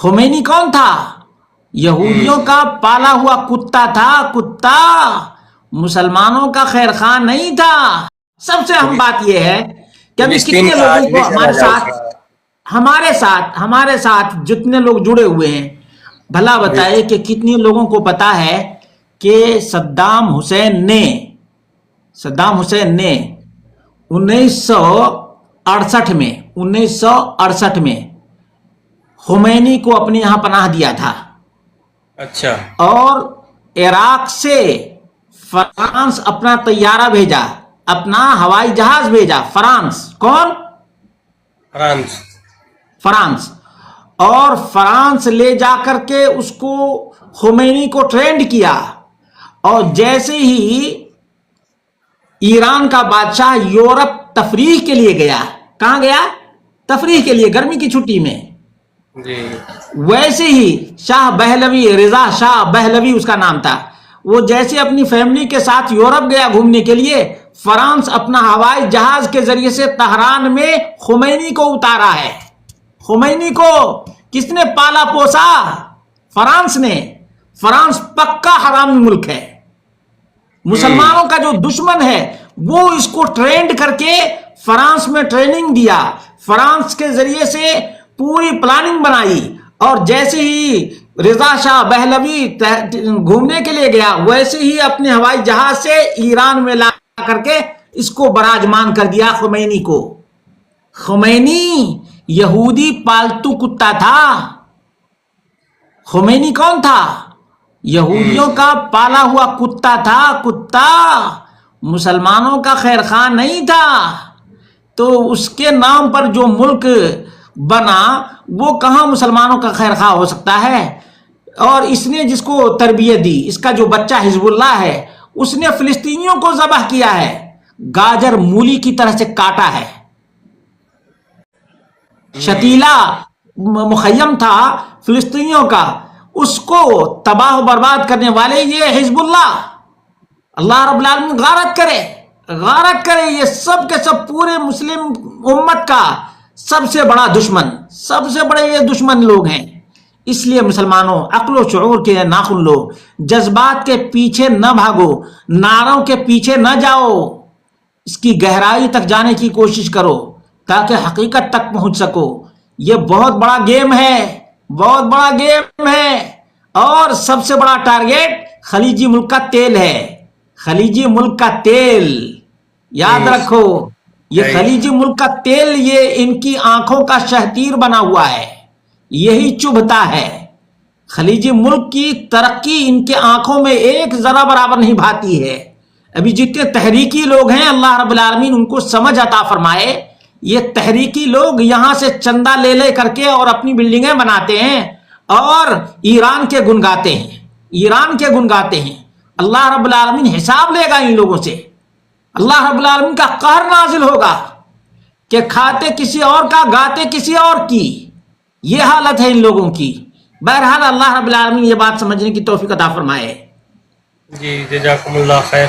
Khomeini کون تھا؟ یہودیوں کا پالا ہوا کتا تھا، کتا، مسلمانوں کا خیر خواہ نہیں تھا۔ سب سے اہم بات یہ ہے کہ ابھی کتنے لوگوں کو ہمارے ساتھ جتنے لوگ جڑے ہوئے ہیں، بھلا بتائے کہ کتنے لوگوں کو پتا ہے کہ صدام حسین نے 1968 میں خمینی کو اپنے یہاں پناہ دیا تھا۔ اچھا، اور عراق سے فرانس اپنا طیارہ بھیجا، اپنا ہوائی جہاز بھیجا۔ فرانس کون؟ فرانس۔ اور فرانس لے جا کر کے اس کو خمینی کو ٹرینڈ کیا، اور جیسے ہی ایران کا بادشاہ یورپ تفریح کے لیے گیا، کہاں گیا؟ تفریح کے لیے، گرمی کی چھٹی میں، ویسے ہی شاہ بہلوی، رضا شاہ بہلوی اس کا نام تھا، وہ جیسے اپنی فیملی کے ساتھ یورپ گیا گھومنے کے لیے، فرانس اپنا ہوائی جہاز کے ذریعے سے تہران میں خمینی کو اتارا ہے۔ خمینی کو کس نے پالا پوسا؟ فرانس نے۔ فرانس پکا حرامی ملک ہے، مسلمانوں کا جو دشمن ہے وہ اس کو ٹرینڈ کر کے فرانس میں ٹریننگ دیا، فرانس کے ذریعے سے پوری پلاننگ بنائی، اور جیسے ہی رضا شاہ بہلوی گھومنے کے لیے گیا، ویسے ہی اپنے ہوائی جہاز سے ایران میں لا کر کے اس کو براجمان کر دیا خمینی کو۔ خمینی یہودی پالتو کتا تھا۔ خمینی کون تھا؟ یہودیوں کا پالا ہوا کتا تھا، کتا، مسلمانوں کا خیر خواہ نہیں تھا۔ تو اس کے نام پر جو ملک بنا وہ کہاں مسلمانوں کا خیر خواہ ہو سکتا ہے؟ اور اس نے جس کو تربیت دی، اس کا جو بچہ حزب اللہ ہے، اس نے فلسطینیوں کو ذبح کیا ہے، گاجر مولی کی طرح سے کاٹا ہے۔ شتیلا مخیم تھا فلسطینیوں کا، اس کو تباہ و برباد کرنے والے یہ حزب اللہ۔ اللہ رب العالمین غارت کرے یہ سب کے سب پورے مسلم امت کا سب سے بڑا دشمن، سب سے بڑے یہ دشمن لوگ ہیں۔ اس لیے مسلمانوں، عقل و شعور کے ناخن لو، جذبات کے پیچھے نہ بھاگو، نعروں کے پیچھے نہ جاؤ، اس کی گہرائی تک جانے کی کوشش کرو تاکہ حقیقت تک پہنچ سکو۔ یہ بہت بڑا گیم ہے، بہت بڑا گیم ہے، اور سب سے بڑا ٹارگیٹ خلیجی ملک کا تیل ہے۔ خلیجی ملک کا تیل یاد رکھو، یہ خلیجی ملک کا تیل یہ ان کی آنکھوں کا شہتیر بنا ہوا ہے، یہی چبھتا ہے۔ خلیجی ملک کی ترقی ان کے آنکھوں میں ایک ذرہ برابر نہیں بھاتی ہے۔ ابھی جتنے تحریکی لوگ ہیں، اللہ رب العالمین ان کو سمجھ عطا فرمائے۔ یہ تحریکی لوگ یہاں سے چندہ لے کر کے اور اپنی بلڈنگیں بناتے ہیں اور ایران کے گنگاتے ہیں۔ اللہ رب العالمین حساب لے گا ان لوگوں سے۔ اللہ رب العالمین کا قہر نازل ہوگا کہ کھاتے کسی اور کا، گاتے کسی اور کی، یہ حالت ہے ان لوگوں کی۔ بہرحال اللہ رب العالمین یہ بات سمجھنے کی توفیق عطا فرمائے۔ جی، جزاکم اللہ خیر۔